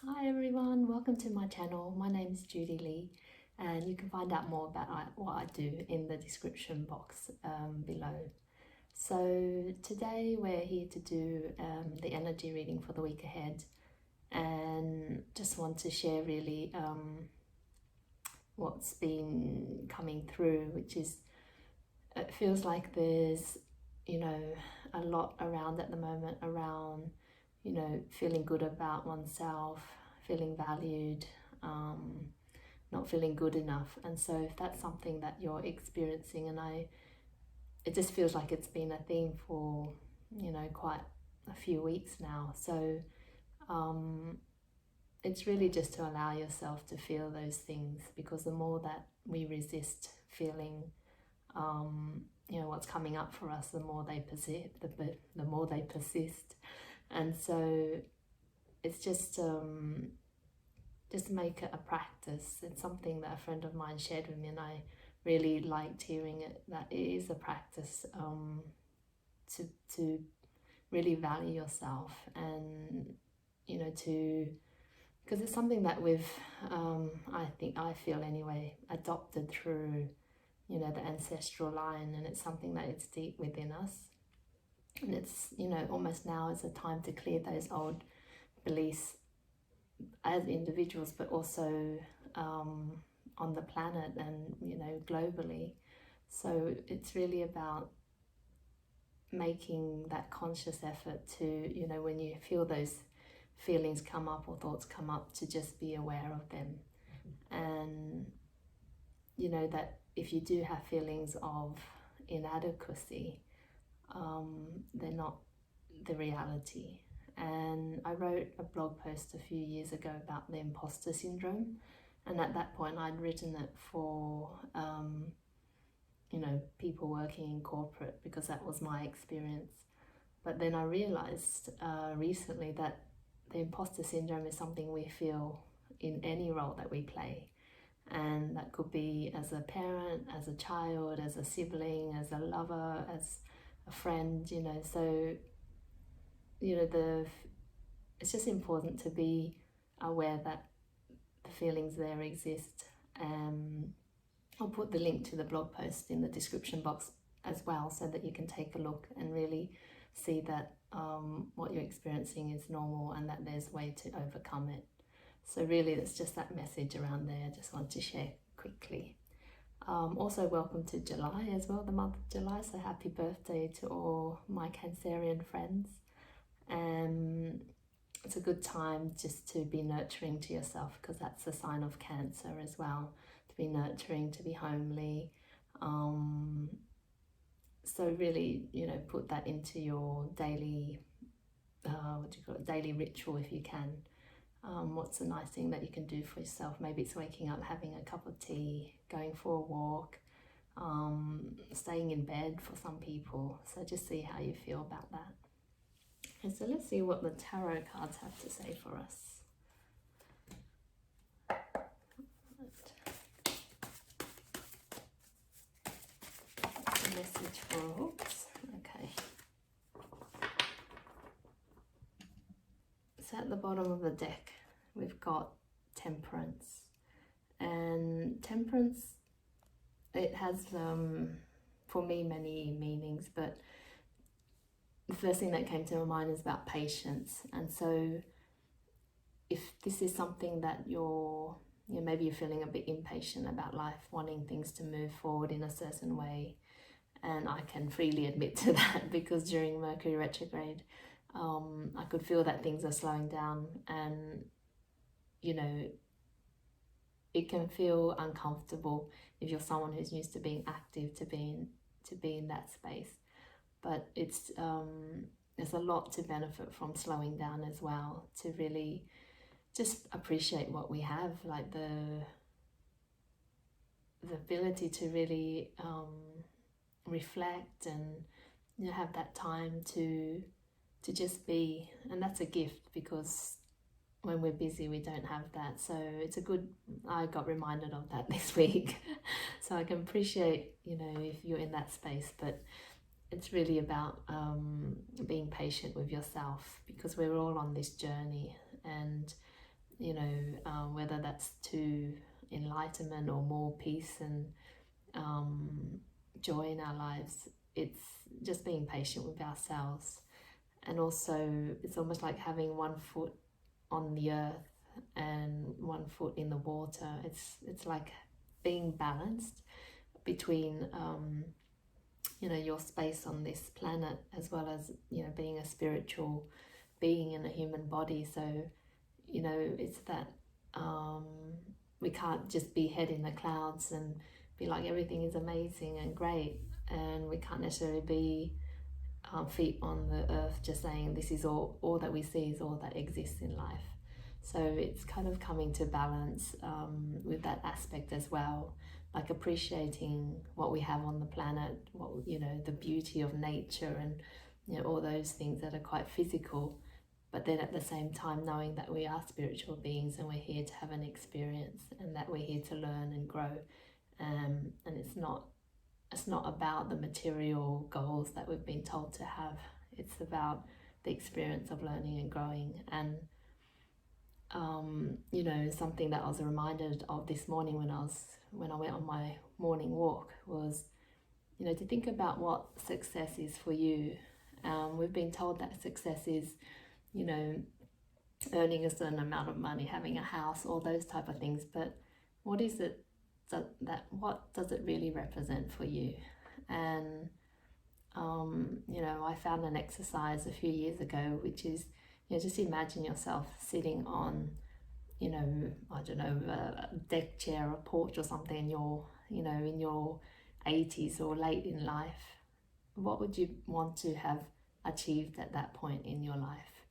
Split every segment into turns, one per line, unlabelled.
Hi everyone, welcome to my channel. My name is Judy Lee, and you can find out more about what I do in the description box below. So today we're here to do the energy reading for the week ahead, and just want to share really what's been coming through, which is, it feels like there's, a lot around at the moment around, feeling good about oneself, feeling valued, not feeling good enough. And so if that's something that you're experiencing, it just feels like it's been a theme for, quite a few weeks now. So it's really just to allow yourself to feel those things, because the more that we resist feeling what's coming up for us, the more they persist. And so it's just make it a practice. It's something that a friend of mine shared with me, and I really liked hearing it, that it is a practice to really value yourself, and because it's something that we've I feel anyway, adopted through the ancestral line, and it's something that it's deep within us. And it's, almost now is a time to clear those old beliefs as individuals, but also on the planet and, globally. So it's really about making that conscious effort to, when you feel those feelings come up or thoughts come up, to just be aware of them. And, that if you do have feelings of inadequacy, they're not the reality. And I wrote a blog post a few years ago about the imposter syndrome, and at that point I'd written it for people working in corporate, because that was my experience. But then I realized recently that the imposter syndrome is something we feel in any role that we play. And that could be as a parent, as a child, as a sibling, as a lover, as a friend, so it's just important to be aware that the feelings there exist. I'll put the link to the blog post in the description box as well, so that you can take a look and really see that what you're experiencing is normal, and that there's a way to overcome it. So really it's just that message around there I just want to share quickly. Also, welcome to July as well, the month of July, so happy birthday to all my Cancerian friends. It's a good time just to be nurturing to yourself, because that's a sign of Cancer as well, to be nurturing, to be homely. So really, put that into your daily, daily ritual if you can. What's a nice thing that you can do for yourself? Maybe it's waking up, having a cup of tea, going for a walk, staying in bed for some people. So just see how you feel about that. Okay, so let's see what the tarot cards have to say for us. A message for oops. Okay. So at the bottom of the deck, we've got temperance. And temperance, it has, for me, many meanings, but the first thing that came to my mind is about patience. And so if this is something that maybe you're feeling a bit impatient about life, wanting things to move forward in a certain way, and I can freely admit to that, because during Mercury retrograde, I could feel that things are slowing down, and it can feel uncomfortable if you're someone who's used to being active, to be in that space. But it's there's a lot to benefit from slowing down as well, to really just appreciate what we have, like the ability to really reflect and have that time to just be. And that's a gift, because when we're busy we don't have that. So it's a good, I got reminded of that this week. So I can appreciate, if you're in that space. But it's really about being patient with yourself, because we're all on this journey, and whether that's to enlightenment or more peace and joy in our lives. It's just being patient with ourselves. And also, it's almost like having one foot on the earth and one foot in the water. It's like being balanced between your space on this planet, as well as being a spiritual being in a human body. So it's that we can't just be head in the clouds and be like everything is amazing and great, and we can't necessarily be feet on the earth just saying this is all that we see is all that exists in life. So it's kind of coming to balance with that aspect as well, like appreciating what we have on the planet, what the beauty of nature, and all those things that are quite physical, but then at the same time knowing that we are spiritual beings and we're here to have an experience, and that we're here to learn and grow, and it's not about the material goals that we've been told to have. It's about the experience of learning and growing. And something that I was reminded of this morning when I went on my morning walk was to think about what success is for you. We've been told that success is earning a certain amount of money, having a house, all those type of things, but what is it what does it really represent for you? And I found an exercise a few years ago, which is just imagine yourself sitting on I don't know, a deck chair or a porch or something in your in your 80s or late in life. What would you want to have achieved at that point in your life?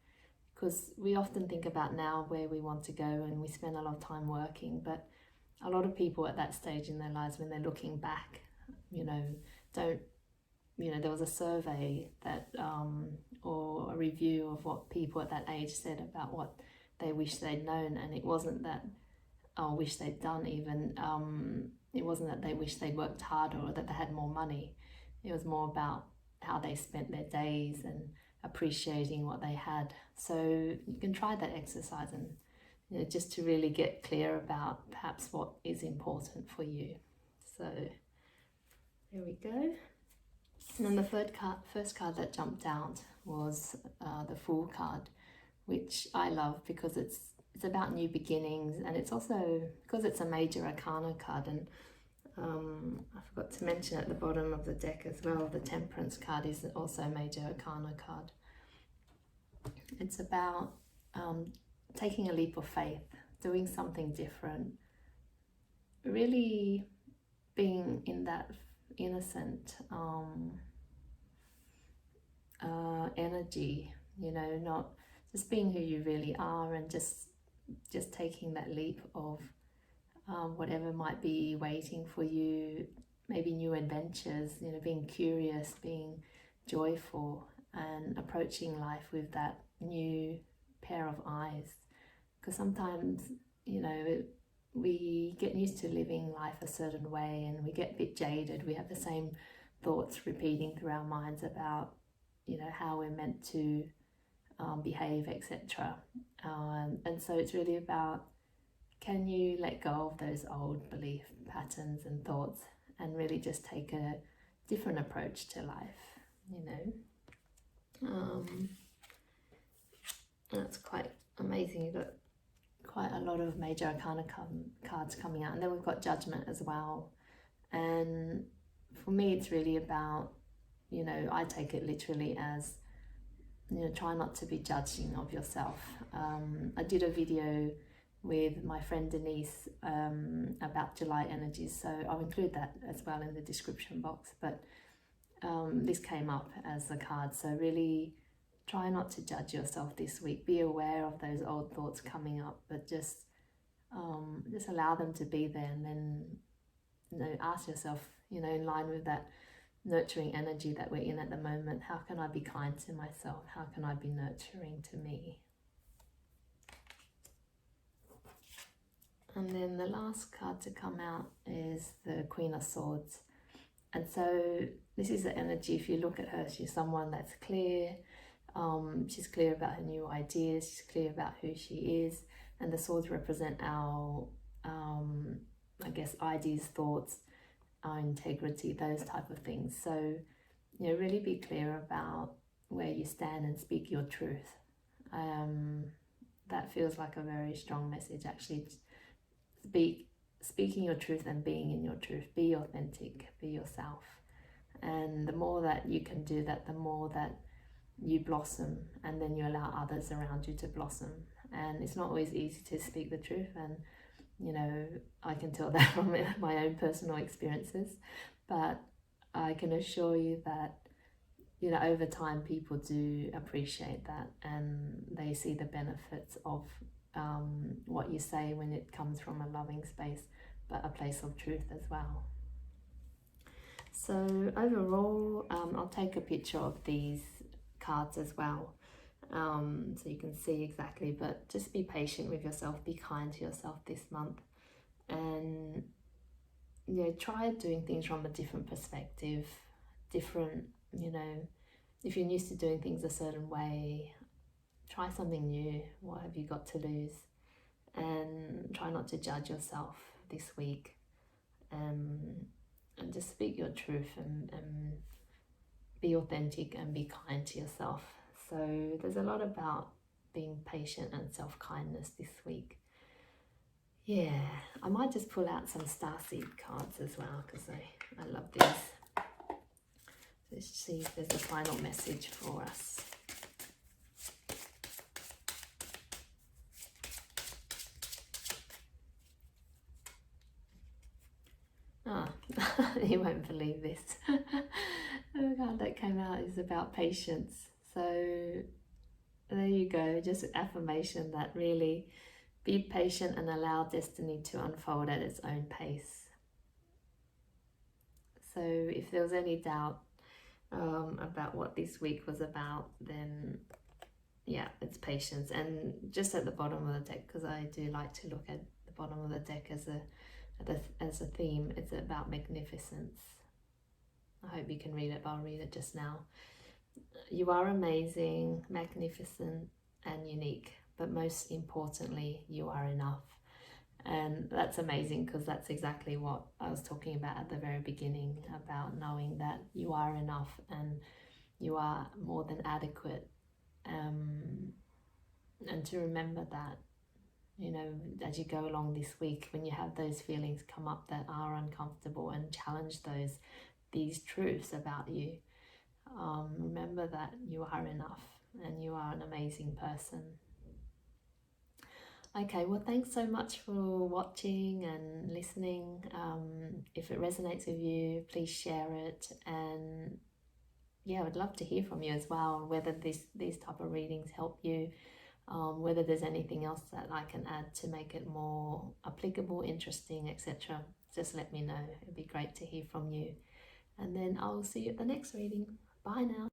Because we often think about now where we want to go, and we spend a lot of time working, but a lot of people at that stage in their lives, when they're looking back, don't, there was a survey that, or a review of what people at that age said about what they wish they'd known, and it wasn't that, wish they'd done even, it wasn't that they wish they'd worked harder or that they had more money. It was more about how they spent their days and appreciating what they had. So you can try that exercise and just to really get clear about perhaps what is important for you. So there we go. And then the first card that jumped out was the Fool card, which I love because it's about new beginnings, and it's also because it's a major arcana card. And I forgot to mention at the bottom of the deck as well, the Temperance card is also a major arcana card. It's about taking a leap of faith, doing something different, really being in that innocent energy, not just being who you really are, and just taking that leap of whatever might be waiting for you, maybe new adventures, being curious, being joyful, and approaching life with that new pair of eyes. Because sometimes, we get used to living life a certain way and we get a bit jaded. We have the same thoughts repeating through our minds about, how we're meant to behave, etc. And so it's really about, can you let go of those old belief patterns and thoughts and really just take a different approach to life, That's quite amazing. You've got quite a lot of major arcana cards coming out, and then we've got Judgment as well. And for me, it's really about, I take it literally as, try not to be judging of yourself. I did a video with my friend Denise about July energies, so I'll include that as well in the description box. But this came up as a card, so really try not to judge yourself this week. Be aware of those old thoughts coming up, but just allow them to be there, and then ask yourself, in line with that nurturing energy that we're in at the moment, how can I be kind to myself? How can I be nurturing to me? And then the last card to come out is the Queen of Swords. And so this is the energy, if you look at her, she's someone that's clear, She's clear about her new ideas, she's clear about who she is, and the swords represent our, I guess, ideas, thoughts, our integrity, those type of things. So, you know, really be clear about where you stand and speak your truth. That feels like a very strong message, actually. Speaking your truth and being in your truth. Be authentic, be yourself. And the more that you can do that, the more that you blossom, and then you allow others around you to blossom. And it's not always easy to speak the truth, and you know, I can tell that from my own personal experiences, but I can assure you that, you know, over time people do appreciate that, and they see the benefits of what you say when it comes from a loving space, but a place of truth as well. So overall, I'll take a picture of these cards as well, so you can see exactly, but just be patient with yourself, be kind to yourself this month, and you know, try doing things from a different perspective, different, you know, if you're used to doing things a certain way, try something new. What have you got to lose? And try not to judge yourself this week, and just speak your truth, and be authentic and be kind to yourself. So there's a lot about being patient and self-kindness this week. Yeah, I might just pull out some starseed cards as well, because I love these. Let's see if there's a final message for us. You won't believe this. The card that came out is about patience. So there you go, just affirmation that really be patient and allow destiny to unfold at its own pace. So if there was any doubt about what this week was about, then yeah, it's patience. And just at the bottom of the deck, because I do like to look at the bottom of the deck as a theme, it's about magnificence. I hope you can read it, but I'll read it just now. You are amazing, magnificent, and unique, but most importantly, you are enough. And that's amazing, because that's exactly what I was talking about at the very beginning, about knowing that you are enough and you are more than adequate. And to remember that, you know, as you go along this week, when you have those feelings come up that are uncomfortable, and challenge these truths about you, remember that you are enough and you are an amazing person. Okay, well, thanks so much for watching and listening. If it resonates with you, please share it. And yeah, I would love to hear from you as well, whether these type of readings help you, whether there's anything else that I can add to make it more applicable, interesting, etc. Just let me know. It'd be great to hear from you. And then I'll see you at the next reading. Bye now.